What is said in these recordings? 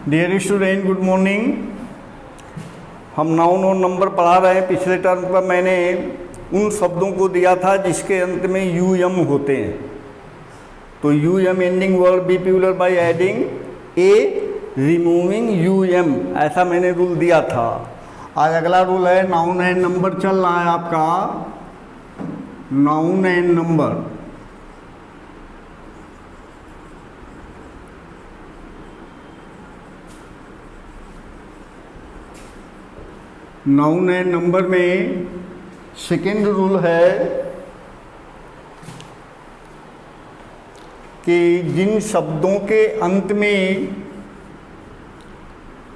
Dear student, good morning. हम noun और number पढ़ा रहे हैं। पिछले टर्म पर मैंने उन शब्दों को दिया था जिसके अंत में यू एम होते हैं। तो U M ending word be plural by adding A removing U M, ऐसा मैंने रूल दिया था। आज अगला रूल है नाउन एंड नंबर चल रहा है आपका। Noun and number, noun and number में सेकेंड रूल है कि जिन शब्दों के अंत में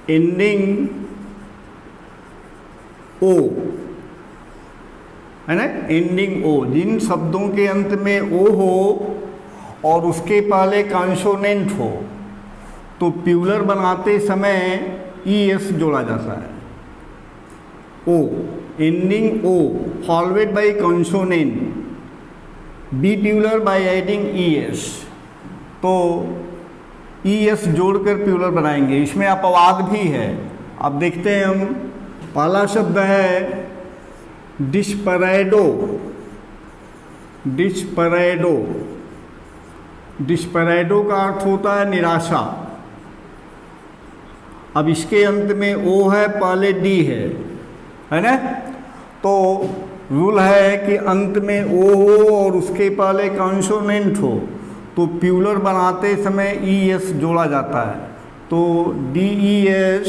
एंडिंग ओ है ना, एंडिंग ओ, जिन शब्दों के अंत में ओ हो और उसके पहले कॉन्सोनेंट हो तो प्लूरल बनाते समय ई एस जोड़ा जाता है। O, ending O followed by consonant, be plural by adding E S. तो ई एस जोड़कर प्लूरल बनाएंगे। इसमें अपवाद भी है। अब देखते हैं हम। पहला शब्द है डिस्परेडो। डिस्परेडो, डिस्परेडो का अर्थ होता है निराशा। अब इसके अंत में ओ है, पहले डी है ना। तो रूल है कि अंत में ओ हो और उसके पहले कॉन्सोनेंट हो तो प्लूरल बनाते समय ई एस जोड़ा जाता है। तो D E S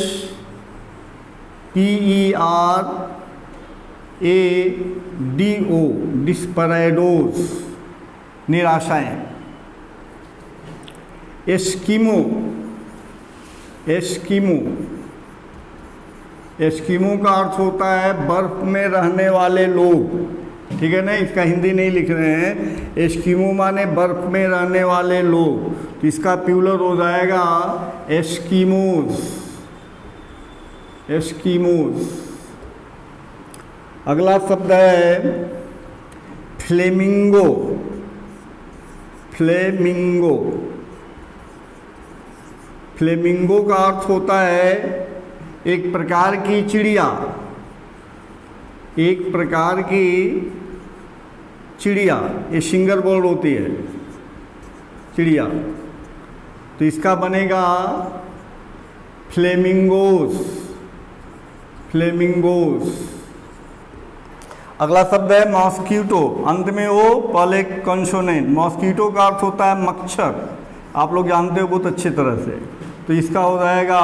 P E R A D O, desperados, निराशाएं। एस्किमो, एस्किमो, एस्किमो का अर्थ होता है बर्फ में रहने वाले लोग। ठीक है ना, इसका हिंदी नहीं लिख रहे हैं। एस्किमो माने बर्फ में रहने वाले लोग, तो इसका प्लूरल हो जाएगा एस्किमोस, एस्किमोस। अगला शब्द है फ्लेमिंगो। फ्लेमिंगो, फ्लेमिंगो का अर्थ होता है एक प्रकार की चिड़िया, एक प्रकार की चिड़िया। ये सिंगल वर्ड होती है चिड़िया, तो इसका बनेगा फ्लेमिंगोस, फ्लेमिंगोस। अगला शब्द है मॉस्किटो। अंत में ओ, पहले कंसोनेंट। मॉस्किटो का अर्थ होता है मच्छर। आप लोग जानते हो बहुत अच्छी तरह से। तो इसका हो जाएगा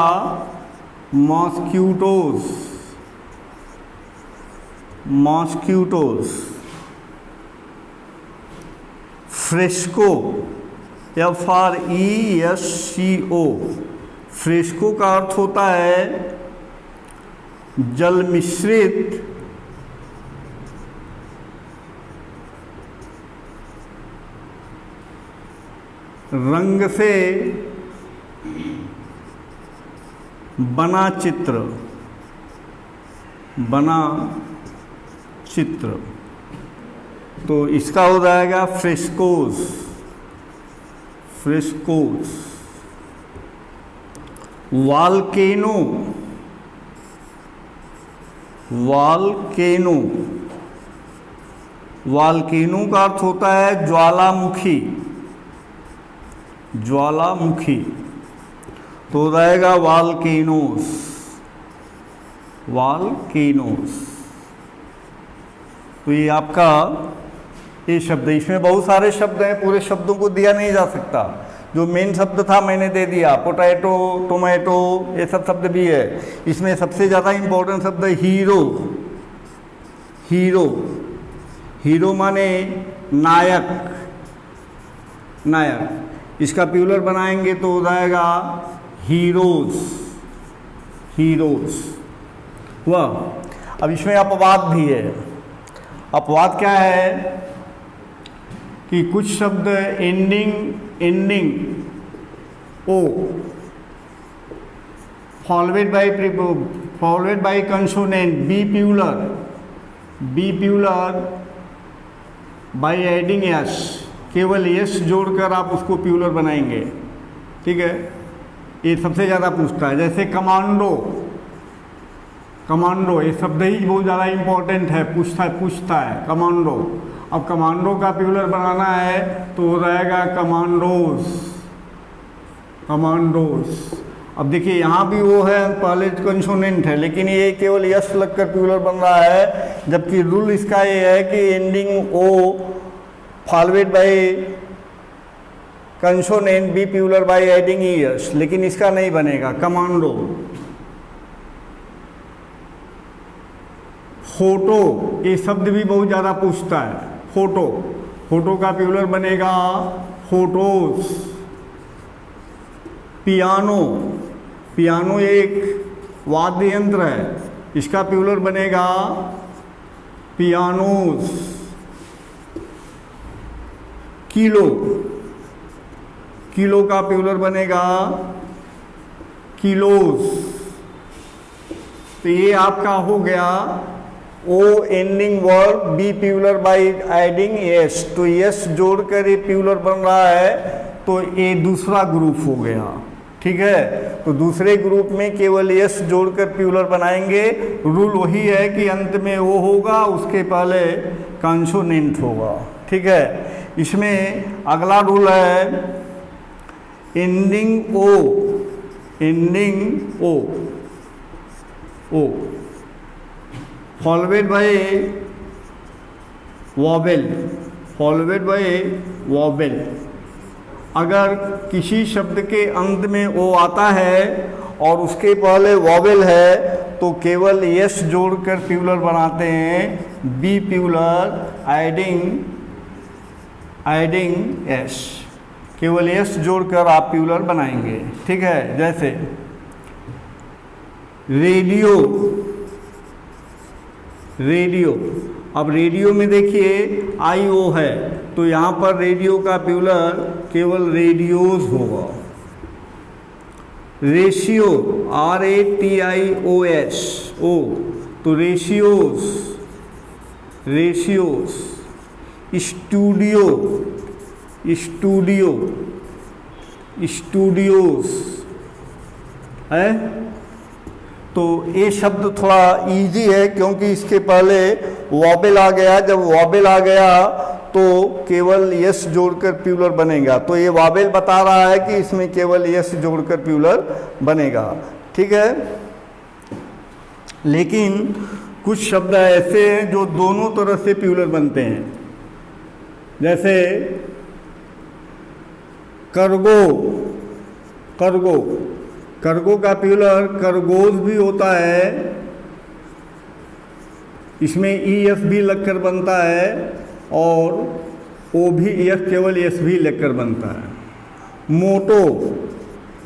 mosquitos, mosquitos. Fresco, F R E S C O, fresco का अर्थ होता है जल मिश्रित रंग से बना चित्र, बना चित्र। तो इसका हो जाएगा फ्रेस्कोस, फ्रेस्कोस। वाल्केनो, वाल्केनो, वाल्केनो का अर्थ होता है ज्वालामुखी, ज्वालामुखी। तो हो जाएगा वाल्केनोस, वाल्केनोस। तो ये आपका ये शब्द, इसमें बहुत सारे शब्द हैं, पूरे शब्दों को दिया नहीं जा सकता। जो मेन शब्द था मैंने दे दिया, पोटैटो, टोमेटो, ये सब शब्द भी है। इसमें सबसे ज़्यादा इम्पोर्टेंट शब्द है हीरो। हीरो, हीरो माने नायक, नायक। इसका प्लूरल बनाएंगे तो हो जाएगा हीरोज, हीरोज। वह अब इसमें अपवाद भी है। अपवाद क्या है कि कुछ शब्द ending, ending O followed by consonant be plural, be plural by adding S, केवल एस जोड़कर आप उसको प्लूरल बनाएंगे। ठीक है, ये सबसे ज़्यादा पूछता है। जैसे कमांडो, कमांडो ये शब्द ही बहुत ज़्यादा इम्पोर्टेंट है, पूछता है कमांडो। अब कमांडो का प्लूरल बनाना है तो हो रहेगा कमांडोज, कमांडोज। अब देखिए यहाँ भी वो है, पहले कंसोनेंट है, लेकिन ये केवल यस लगकर प्लूरल बन रहा है, जबकि रूल इसका ये है कि ending O followed by consonant be plural by adding es, लेकिन इसका नहीं बनेगा कमांडो। फोटो ये शब्द भी बहुत ज़्यादा पूछता है, फोटो, फोटो का प्लूरल बनेगा फोटोस। पियानो, पियानो एक वाद्य यंत्र है, इसका प्लूरल बनेगा पियानोस। किलो, किलो का प्लूरल बनेगा किलोस। तो ये आपका हो गया O ending verb be plural by adding S. तो यस जोड़कर ये प्लूरल बन रहा है, तो ये दूसरा ग्रुप हो गया। ठीक है, तो दूसरे ग्रुप में केवल यस जोड़कर प्लूरल बनाएंगे। रूल वही है कि अंत में ओ होगा, उसके पहले कंसोनेंट होगा। ठीक है, इसमें अगला रूल है ending O, ending O, O followed by vowel, followed by vowel. अगर किसी शब्द के अंत में ओ आता है और उसके पहले वॉवेल है तो केवल यस जोड़कर प्लूरल बनाते हैं, बी प्लूरल एडिंग एस, केवल यस जोड़कर आप प्लूरल बनाएंगे। ठीक है, जैसे रेडियो, रेडियो। अब रेडियो में देखिए आई ओ है, तो यहाँ पर रेडियो का प्लूरल केवल रेडियोज होगा। रेशियो, RATIOS, ओ, तो ratios, ratios. Studio, studio, studios है। तो ये शब्द थोड़ा इजी है क्योंकि इसके पहले वॉबेल आ गया। जब वॉबेल आ गया तो केवल यस जोड़कर प्लूरल बनेगा। तो ये वॉबेल बता रहा है कि इसमें केवल यस जोड़कर प्लूरल बनेगा। ठीक है, लेकिन कुछ शब्द ऐसे हैं जो दोनों तरह से प्लूरल बनते हैं। जैसे कार्गो, कार्गो, कार्गो का प्लूरल कार्गोज भी होता है, इसमें ES भी लगकर बनता है और ओ भी यस, केवल यस भी लगकर बनता है। मोटो,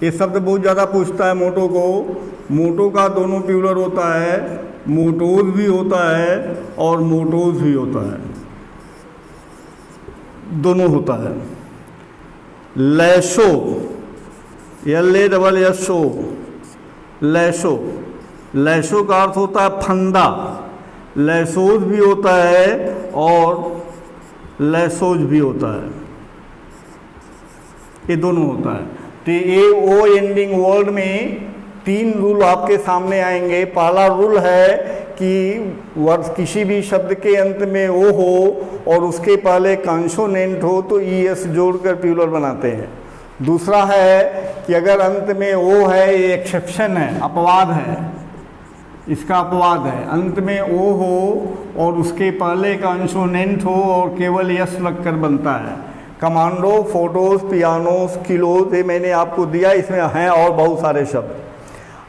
ये शब्द बहुत ज़्यादा पूछता है मोटो को। मोटो का दोनों प्लूरल होता है, मोटोज भी होता है और मोटोज भी होता है, दोनों होता है। लैशो, LASSO, लैशो, लैशो का अर्थ होता है फंदा। लैसोज भी होता है और लैसोज भी होता है, ये दोनों होता है। तो ये ओ एंडिंग वर्ड में तीन रूल आपके सामने आएंगे। पहला रूल है कि वर्ड किसी भी शब्द के अंत में ओ हो और उसके पहले कंसोनेंट हो तो ES जोड़कर प्लूरल बनाते हैं। दूसरा है कि अगर अंत में ओ है, ये एक्सेप्शन है, अपवाद है, इसका अपवाद है। अंत में ओ हो और उसके पहले कंसोनेंट हो और केवल यस लगकर बनता है। कमांडो, फोटोज, पियानोस, किलोज, ये मैंने आपको दिया, इसमें हैं और बहुत सारे शब्द।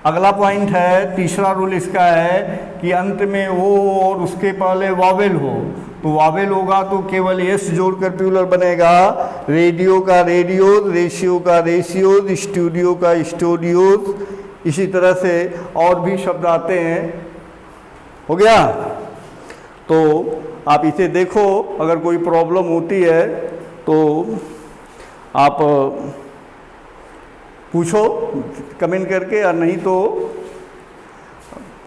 अगला पॉइंट है, तीसरा रूल इसका है कि अंत में ओ और उसके पहले वॉवेल हो, तो वॉवेल होगा तो केवल यस जोड़कर प्लूरल बनेगा। रेडियो का रेडियोज, रेशियो का रेशियोज, स्टूडियो का स्टूडियोज, इसी तरह से और भी शब्द आते हैं। हो गया, तो आप इसे देखो, अगर कोई प्रॉब्लम होती है तो आप पूछो कमेंट करके, और नहीं तो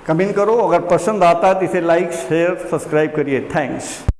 कमेंट करो। अगर पसंद आता है तो इसे लाइक, शेयर, सब्सक्राइब करिए। थैंक्स।